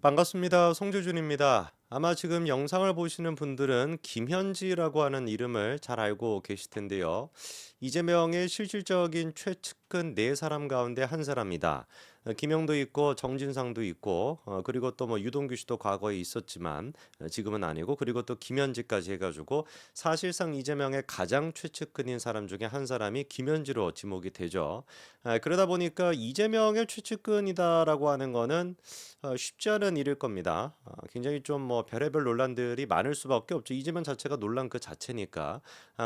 반갑습니다. 송주준입니다. 아마 지금 영상을 보시는 분들은 김현지라고 하는 이름을 잘 알고 계실 텐데요. 이재명의 실질적인 최측근 네 사람 가운데 한 사람이다. 김영도 있고 정진상도 있고 그리고 또 뭐 유동규 씨도 과거에 있었지만 지금은 아니고 그리고 또 김현지까지 해가지고 사실상 이재명의 가장 최측근인 사람 중에 한 사람이 김현지로 지목이 되죠. 그러다 보니까 이재명의 최측근이다라고 하는 거는 쉽지 않은 일일 겁니다. 굉장히 좀 뭐 별의별 논란들이 많을 수밖에 없죠. 이재명 자체가 논란 그 자체니까.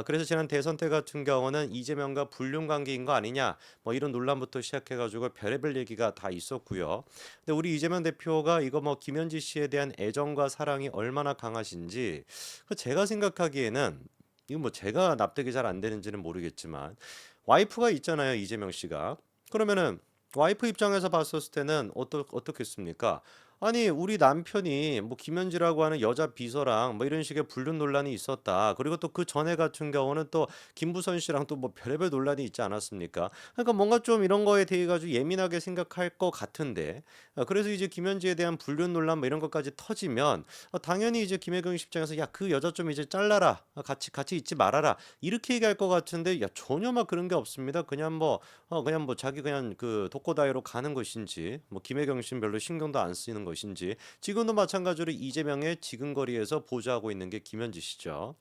그래서 지난 대선 때 같은 경우는 이재명과 불륜 관계인 거 아니냐 뭐 이런 논란부터 시작해가지고 별의별 얘기가 다 있었고요. 근데 우리 이재명 대표가 이거 뭐 김현지 씨에 대한 애정과 사랑이 얼마나 강하신지 제가 생각하기에는 이거 뭐 제가 납득이 잘 안 되는지는 모르겠지만 와이프가 있잖아요, 이재명 씨가. 그러면은 와이프 입장에서 봤었을 때는 어떻겠습니까? 아니, 우리 남편이 뭐 김현지라고 하는 여자 비서랑 뭐 이런 식의 불륜 논란이 있었다. 그리고 또 그 전에 같은 경우는 또 김부선 씨랑 또 뭐 별의별 논란이 있지 않았습니까? 그러니까 뭔가 좀 이런 거에 대해 가지고 예민하게 생각할 것 같은데. 그래서 이제 김현지에 대한 불륜 논란 뭐 이런 것까지 터지면 당연히 이제 김혜경 씨 입장에서 야, 그 여자 좀 이제 잘라라. 같이 있지 말아라. 이렇게 얘기할 것 같은데 야, 전혀 막 그런 게 없습니다. 그냥 뭐 자기 그냥 그 독고다이로 가는 것인지 뭐 김혜경 씨는 별로 신경도 안 쓰이는 것인지 지금도 마찬가지로 이재명의 지근거리에서 보좌하고 있는 게 김현지 씨죠.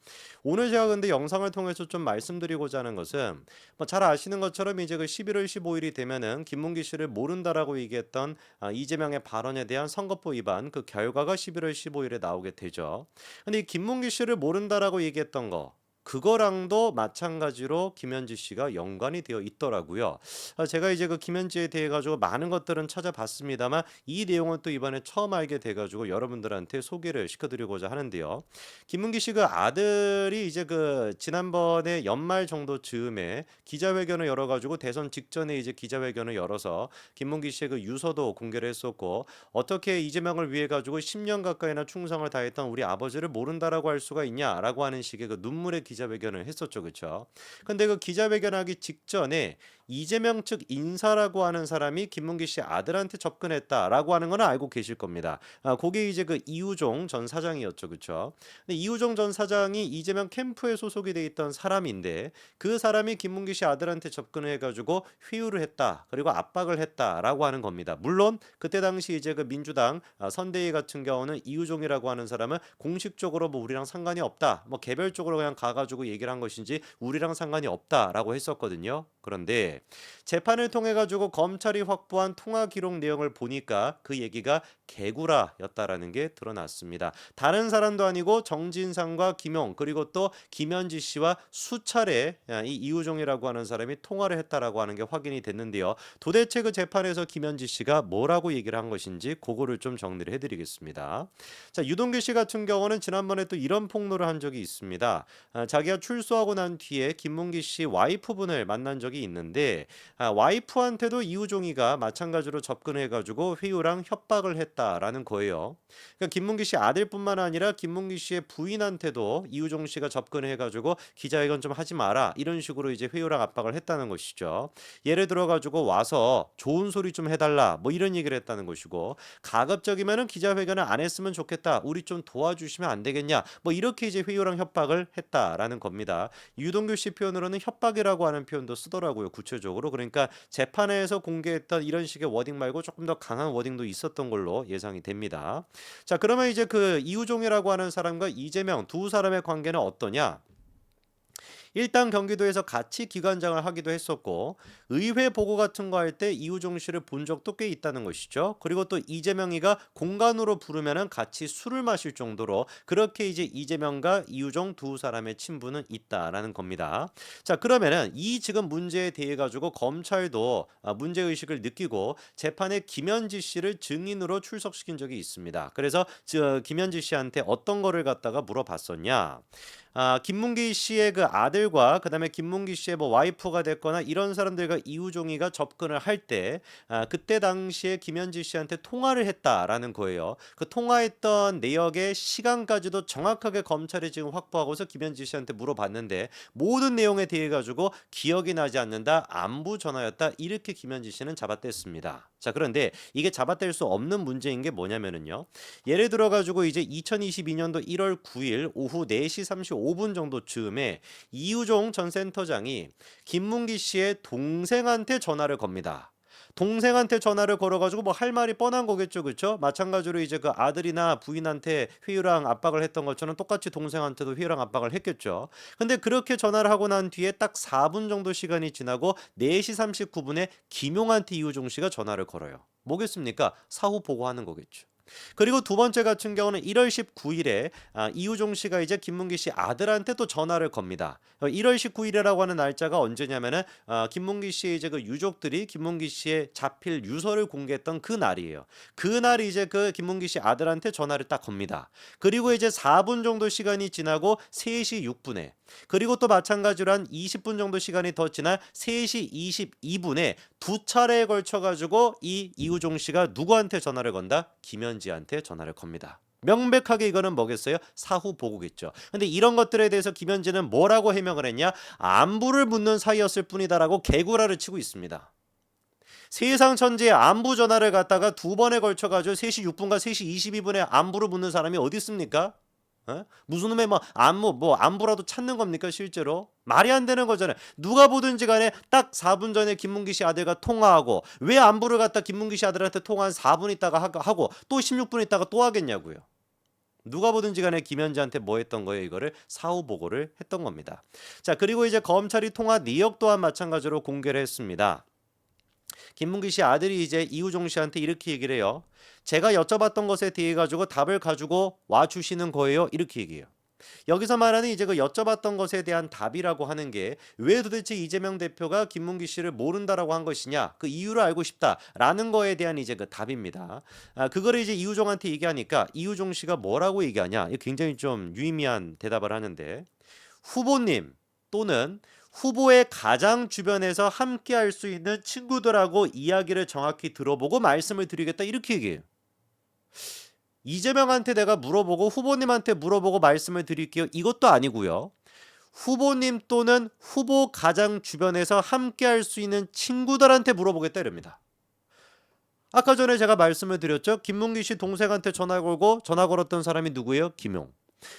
오늘 제가 근데 영상을 통해서 좀 말씀드리고자 하는 것은 뭐 잘 아시는 것처럼 이제 그 11월 15일이 되면은 김문기 씨를 모른다라고 얘기했던 이재명의 발언에 대한 선거법 위반 그 결과가 11월 15일에 나오게 되죠. 근데 이 김문기 씨를 모른다라고 얘기했던 거 그거랑도 마찬가지로 김현지 씨가 연관이 되어 있더라고요. 제가 이제 그 김현지에 대해 가지고 많은 것들은 찾아봤습니다만 이 내용은 또 이번에 처음 알게 돼 가지고 여러분들한테 소개를 시켜드리고자 하는데요. 김문기 씨 그 아들이 이제 그 지난번에 연말 정도 즈음에 기자회견을 열어 가지고 대선 직전에 이제 기자회견을 열어서 김문기 씨의 그 유서도 공개를 했었고 어떻게 이재명을 위해 가지고 10년 가까이나 충성을 다했던 우리 아버지를 모른다라고 할 수가 있냐라고 하는 식의 그 눈물의 기자회견을 했었죠, 그렇죠? 근데 그 기자회견하기 직전에 이재명 측 인사라고 하는 사람이 김문기 씨 아들한테 접근했다라고 하는 건 알고 계실 겁니다. 그게 이제 그 이우종 전 사장이었죠, 그렇죠? 근데 이우종 전 사장이 이재명 캠프에 소속이 돼 있던 사람인데 그 사람이 김문기 씨 아들한테 접근을 해가지고 회유를 했다, 그리고 압박을 했다라고 하는 겁니다. 물론 그때 당시 이제 그 민주당 선대위 같은 경우는 이우종이라고 하는 사람은 공식적으로 뭐 우리랑 상관이 없다, 뭐 개별적으로 그냥 가가지고 얘기를 한 것인지 우리랑 상관이 없다라고 했었거든요. 그런데 재판을 통해 가지고 검찰이 확보한 통화 기록 내용을 보니까 그 얘기가 개구라였다라는 게 드러났습니다. 다른 사람도 아니고 정진상과 김용 그리고 또 김현지 씨와 수차례 이 이우종이라고 하는 사람이 통화를 했다라고 하는 게 확인이 됐는데요. 도대체 그 재판에서 김현지 씨가 뭐라고 얘기를 한 것인지 그거를 좀 정리를 해드리겠습니다. 자, 유동규 씨 같은 경우는 지난번에 또 이런 폭로를 한 적이 있습니다. 자기가 출소하고 난 뒤에 김문기 씨 와이프분을 만난 적이 있는데 와이프한테도 이우종이가 마찬가지로 접근해가지고 회유랑 협박을 했다라는 거예요. 그러니까 김문기 씨 아들뿐만 아니라 김문기 씨의 부인한테도 이우종 씨가 접근해가지고 기자회견 좀 하지 마라 이런 식으로 이제 회유랑 압박을 했다는 것이죠. 예를 들어가지고 와서 좋은 소리 좀 해달라 뭐 이런 얘기를 했다는 것이고 가급적이면은 기자회견을 안 했으면 좋겠다. 우리 좀 도와주시면 안 되겠냐. 뭐 이렇게 이제 회유랑 협박을 했다라는 겁니다. 유동규 씨 표현으로는 협박이라고 하는 표현도 쓰더라고요. 구체적으로. 그러니까 재판에서 공개했던 이런 식의 워딩 말고 조금 더 강한 워딩도 있었던 걸로 예상이 됩니다. 자, 그러면 이제 그 이우종이라고 하는 사람과 이재명 두 사람의 관계는 어떠냐? 일단 경기도에서 같이 기관장을 하기도 했었고 의회 보고 같은 거 할 때 이우종 씨를 본 적도 꽤 있다는 것이죠. 그리고 또 이재명이가 공간으로 부르면은 같이 술을 마실 정도로 그렇게 이제 이재명과 이우종 두 사람의 친분은 있다라는 겁니다. 자, 그러면은 이 지금 문제에 대해 가지고 검찰도 문제 의식을 느끼고 재판에 김현지 씨를 증인으로 출석시킨 적이 있습니다. 그래서 김현지 씨한테 어떤 거를 갖다가 물어봤었냐? 김문기 씨의 그 아들과 그다음에 김문기 씨의 뭐 와이프가 됐거나 이런 사람들과 이우종이가 접근을 할 때 그때 당시에 김현지 씨한테 통화를 했다라는 거예요. 그 통화했던 내역의 시간까지도 정확하게 검찰이 지금 확보하고서 김현지 씨한테 물어봤는데 모든 내용에 대해 가지고 기억이 나지 않는다. 안부 전화였다. 이렇게 김현지 씨는 잡아댔습니다. 자, 그런데 이게 잡아뗄 수 없는 문제인 게 뭐냐면은요. 예를 들어 가지고 이제 2022년도 1월 9일 오후 4시 35분 정도 즈음에 이우종 전 센터장이 김문기 씨의 동생한테 전화를 겁니다. 동생한테 전화를 걸어가지고 뭐 할 말이 뻔한 거겠죠, 그렇죠? 마찬가지로 이제 그 아들이나 부인한테 회유랑 압박을 했던 것처럼 똑같이 동생한테도 회유랑 압박을 했겠죠. 근데 그렇게 전화를 하고 난 뒤에 딱 4분 정도 시간이 지나고 4시 39분에 김용한테 이우종 씨가 전화를 걸어요. 뭐겠습니까? 사후 보고하는 거겠죠. 그리고 두 번째 같은 경우는 1월 19일에 이우종 씨가 이제 김문기 씨 아들한테 또 전화를 겁니다. 1월 19일이라고 하는 날짜가 언제냐면은 김문기 씨의 이제 그 유족들이 김문기 씨의 자필 유서를 공개했던 그 날이에요. 그날 이제 그 김문기 씨 아들한테 전화를 딱 겁니다. 그리고 이제 4분 정도 시간이 지나고 3시 6분에 그리고 또 마찬가지로 한 20분 정도 시간이 더 지난 3시 22분에 두 차례에 걸쳐 가지고 이 이우종 씨가 누구한테 전화를 건다? 김현지한테 전화를 겁니다. 명백하게 이거는 뭐겠어요? 사후 보고겠죠. 근데 이런 것들에 대해서 김현지는 뭐라고 해명을 했냐? 안부를 묻는 사이였을 뿐이다라고 개구라를 치고 있습니다. 세상 천지에 안부 전화를 갖다가 두 번에 걸쳐 가지고 3시 6분과 3시 22분에 안부를 묻는 사람이 어디 있습니까? 무슨 놈의 뭐 안부라도 찾는 겁니까 실제로? 말이 안 되는 거잖아요. 누가 보든지 간에 딱 4분 전에 김문기 씨 아들과 통화하고 왜 안부를 갖다 김문기 씨 아들한테 통화한 4분 있다가 하고 또 16분 있다가 또 하겠냐고요. 누가 보든지 간에 김현지한테 뭐 했던 거예요? 이거를 사후 보고를 했던 겁니다. 자, 그리고 이제 검찰이 통화 내역 또한 마찬가지로 공개를 했습니다. 김문기 씨 아들이 이제 이우종 씨한테 이렇게 얘기를 해요. 제가 여쭤봤던 것에 대해 가지고 답을 가지고 와 주시는 거예요. 이렇게 얘기해요. 여기서 말하는 이제 그 여쭤봤던 것에 대한 답이라고 하는 게 왜 도대체 이재명 대표가 김문기 씨를 모른다라고 한 것이냐, 그 이유를 알고 싶다라는 거에 대한 이제 그 답입니다. 그거를 이제 이우종한테 얘기하니까 이우종 씨가 뭐라고 얘기하냐, 굉장히 좀 유의미한 대답을 하는데 후보님 또는 후보의 가장 주변에서 함께 할 수 있는 친구들하고 이야기를 정확히 들어보고 말씀을 드리겠다 이렇게 얘기해요. 이재명한테 내가 물어보고 후보님한테 물어보고 말씀을 드릴게요. 이것도 아니고요. 후보님 또는 후보 가장 주변에서 함께 할 수 있는 친구들한테 물어보겠다 이럽니다. 아까 전에 제가 말씀을 드렸죠. 김문기 씨 동생한테 전화 걸었던 사람이 누구예요? 김용.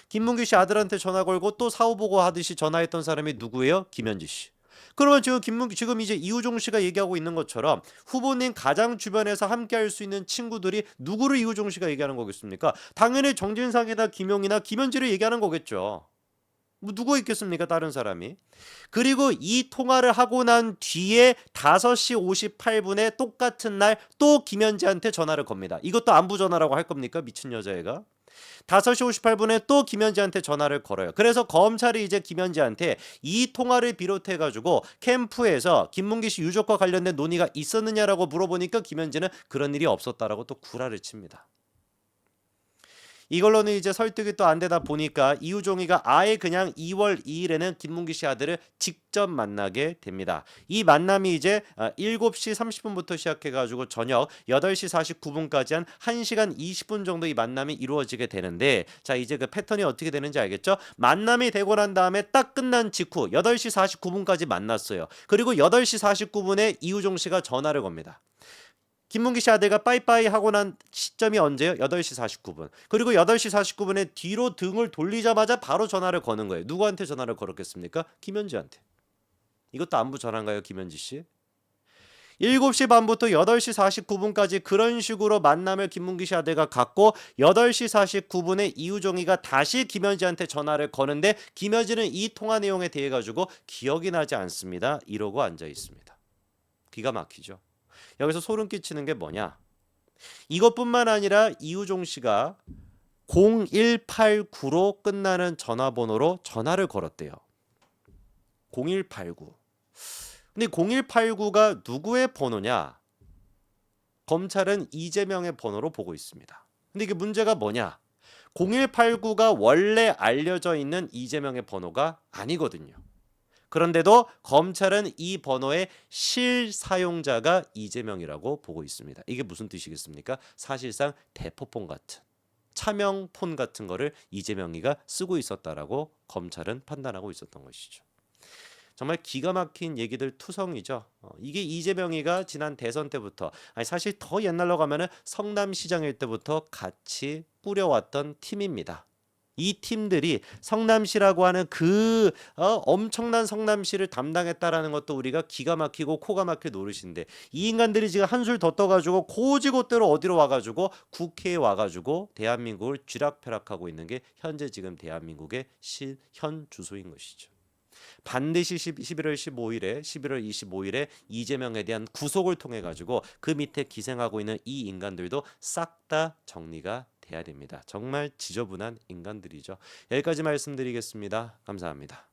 김문기 씨 아들한테 전화 걸고 또 사후 보고 하듯이 전화했던 사람이 누구예요? 김현지 씨. 그러면 지금 이제 이우종 씨가 얘기하고 있는 것처럼 후보님 가장 주변에서 함께 할 수 있는 친구들이 누구를 이우종 씨가 얘기하는 거겠습니까? 당연히 정진상이나 김용이나 김현지를 얘기하는 거겠죠. 뭐 누구 있겠습니까? 다른 사람이. 그리고 이 통화를 하고 난 뒤에 5시 58분에 똑같은 날 또 김현지한테 전화를 겁니다. 이것도 안부 전화라고 할 겁니까? 미친 여자애가. 5시 58분에 또 김현지한테 전화를 걸어요. 그래서 검찰이 이제 김현지한테 이 통화를 비롯해 가지고 캠프에서 김문기 씨 유족과 관련된 논의가 있었느냐라고 물어보니까 김현지는 그런 일이 없었다라고 또 구라를 칩니다. 이걸로는 이제 설득이 또 안 되다 보니까 이우종이가 아예 그냥 2월 2일에는 김문기 씨 아들을 직접 만나게 됩니다. 이 만남이 이제 7시 30분부터 시작해가지고 저녁 8시 49분까지 한 1시간 20분 정도 이 만남이 이루어지게 되는데 자 이제 그 패턴이 어떻게 되는지 알겠죠? 만남이 되고 난 다음에 딱 끝난 직후 8시 49분까지 만났어요. 그리고 8시 49분에 이우종 씨가 전화를 겁니다. 김문기 씨 아들과 빠이빠이 하고 난 시점이 언제요? 8시 49분. 그리고 8시 49분에 뒤로 등을 돌리자마자 바로 전화를 거는 거예요. 누구한테 전화를 걸었겠습니까? 김현지한테. 이것도 안부 전화인가요, 김현지 씨? 7시 반부터 8시 49분까지 그런 식으로 만남을 김문기 씨 아들과 갖고 8시 49분에 이우종이가 다시 김현지한테 전화를 거는데 김현지는 이 통화 내용에 대해 가지고 기억이 나지 않습니다. 이러고 앉아 있습니다. 기가 막히죠. 여기서 소름 끼치는 게 뭐냐? 이것뿐만 아니라 이우종 씨가 0189로 끝나는 전화번호로 전화를 걸었대요. 0189. 근데 0189가 누구의 번호냐? 검찰은 이재명의 번호로 보고 있습니다. 근데 이게 문제가 뭐냐? 0189가 원래 알려져 있는 이재명의 번호가 아니거든요. 그런데도 검찰은 이 번호의 실사용자가 이재명이라고 보고 있습니다. 이게 무슨 뜻이겠습니까? 사실상 대포폰 같은 차명폰 같은 거를 이재명이가 쓰고 있었다라고 검찰은 판단하고 있었던 것이죠. 정말 기가 막힌 얘기들 투성이죠. 이게 이재명이가 지난 대선 때부터, 아니 사실 더 옛날로 가면은 성남시장일 때부터 같이 꾸려왔던 팀입니다. 이 팀들이 성남시라고 하는 엄청난 성남시를 담당했다라는 것도 우리가 기가 막히고 코가 막힐 노릇인데, 이 인간들이 지금 한술 더 떠가지고 고지곳대로 어디로 와가지고 국회에 와가지고 대한민국을 쥐락펴락하고 있는 게 현재 지금 대한민국의 현 주소인 것이죠. 반드시 11월 15일에 11월 25일에 이재명에 대한 구속을 통해 가지고 그 밑에 기생하고 있는 이 인간들도 싹 다 정리가 돼야 됩니다. 정말 지저분한 인간들이죠. 여기까지 말씀드리겠습니다. 감사합니다.